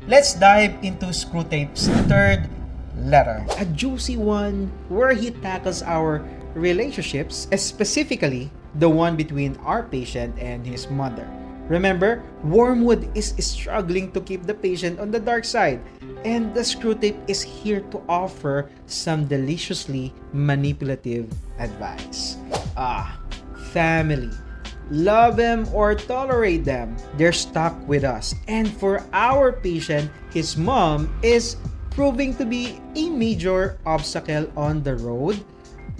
Let's dive into Screwtape's third letter, a juicy one where he tackles our relationships, specifically the one between our patient and his mother. Remember, Wormwood is struggling to keep the patient on the dark side, and the Screwtape is here to offer some deliciously manipulative advice. Family. Love them or tolerate them, they're stuck with us. And for our patient, his mom is proving to be a major obstacle on the road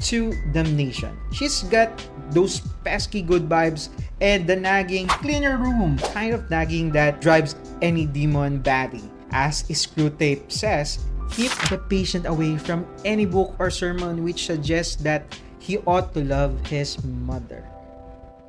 to damnation. She's got those pesky good vibes and the nagging, clean your room kind of nagging that drives any demon batty. As Screwtape says, keep the patient away from any book or sermon which suggests that he ought to love his mother.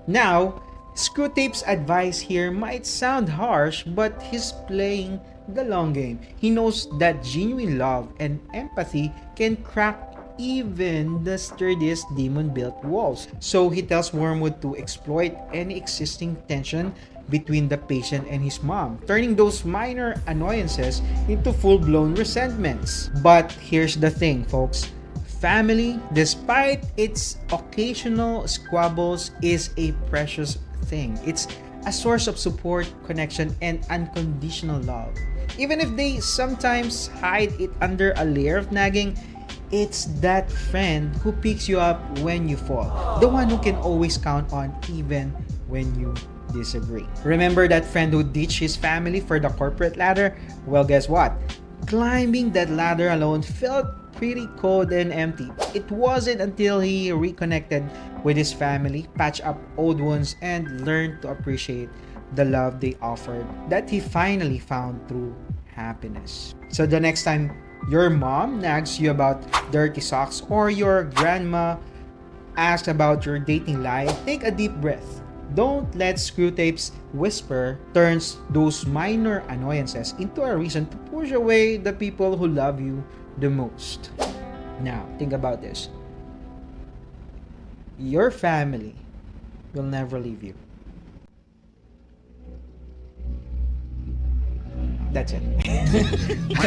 Now, Screwtape's advice here might sound harsh, but he's playing the long game. He knows that genuine love and empathy can crack even the sturdiest demon-built walls. So he tells Wormwood to exploit any existing tension between the patient and his mom, turning those minor annoyances into full-blown resentments. But here's the thing, folks. Family, despite its occasional squabbles, is a precious thing. It's a source of support, connection, and unconditional love. Even if they sometimes hide it under a layer of nagging, it's that friend who picks you up when you fall. The one who can always count on even when you disagree. Remember that friend who ditched his family for the corporate ladder? Well, guess what? Climbing that ladder alone felt pretty cold and empty. It wasn't until he reconnected with his family, patched up old wounds, and learned to appreciate the love they offered that he finally found true happiness. So the next time your mom nags you about dirty socks or your grandma asks about your dating life, take a deep breath. Don't let Screwtape's whisper turns those minor annoyances into a reason to push away the people who love you the most. Now, think about this. Your family will never leave you. That's it.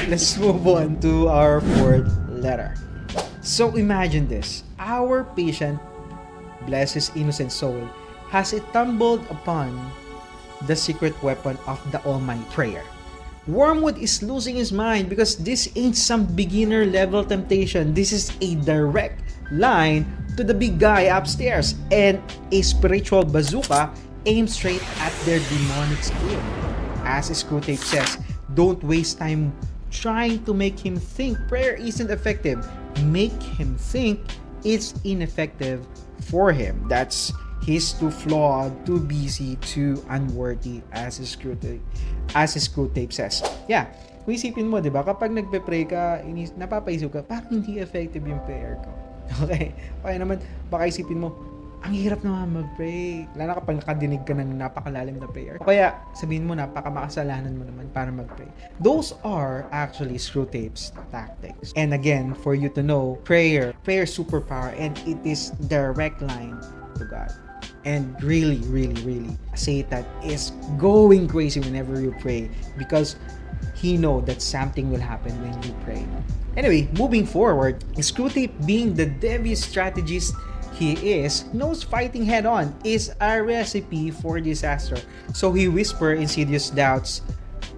Let's move on to our fourth letter. So imagine this. Our patient, bless his innocent soul, has stumbled upon the secret weapon of the Almighty prayer. Wormwood is losing his mind because this ain't some beginner level temptation. This is a direct line to the big guy upstairs and a spiritual bazooka aimed straight at their demonic spirit. As Screwtape says, don't waste time trying to make him think prayer isn't effective. Make him think it's ineffective for him. That's he's too flawed, too busy, too unworthy, as Screwtape says. Yeah, kung isipin mo, di ba, kapag nagpe-pray ka, napapaisip ka, parang hindi effective yung prayer ko. Okay? Kaya naman, baka isipin mo, ang hirap naman mag-pray. Lalo na kapag nakadinig ka ng napakalalim na prayer. O kaya, sabihin mo, napakamakasalanan mo naman para mag-pray. Those are actually Screwtape's tactics. And again, for you to know, prayer superpower, and it is direct line to God. And really, Satan is going crazy whenever you pray because he knows that something will happen when you pray. Anyway, moving forward, Screwtape, being the devious strategist he is, knows fighting head-on is a recipe for disaster. So he whispers insidious doubts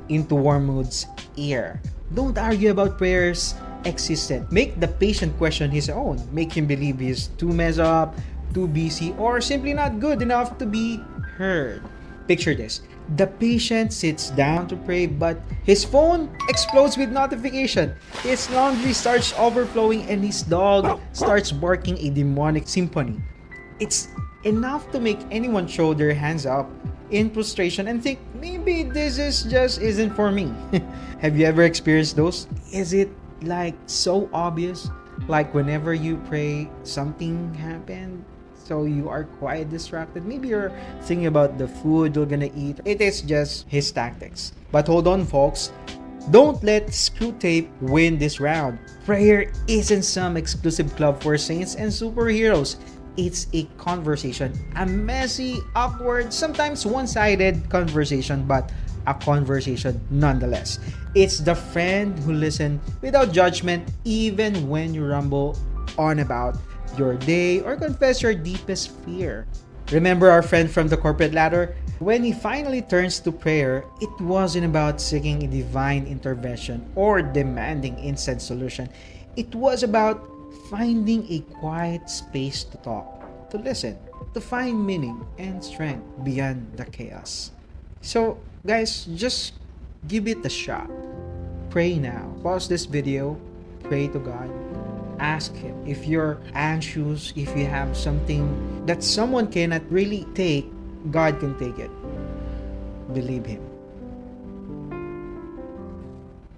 into Wormwood's ear. Don't argue about prayers existent. Make the patient question his own. Make him believe he's too messed up, too busy, or simply not good enough to be heard. Picture this. The patient sits down to pray, but his phone explodes with notification. His laundry starts overflowing and his dog starts barking a demonic symphony. It's enough to make anyone throw their hands up in frustration and think, maybe this isn't for me. Have you ever experienced those? Is it like so obvious? Like whenever you pray, something happened? So you are quite distracted. Maybe you're thinking about the food you're gonna eat. It is just his tactics. But hold on, folks. Don't let Screwtape win this round. Prayer isn't some exclusive club for saints and superheroes. It's a conversation. A messy, awkward, sometimes one-sided conversation, but a conversation nonetheless. It's the friend who listens without judgment, even when you rumble on about your day or confess your deepest fear. Remember our friend from the corporate ladder? When he finally turns to prayer, it wasn't about seeking a divine intervention or demanding instant solution. It was about finding a quiet space to talk, to listen, to find meaning and strength beyond the chaos. So, guys, just give it a shot. Pray now. Pause this video, pray to God. Ask Him. If you're anxious, if you have something that someone cannot really take, God can take it. Believe Him.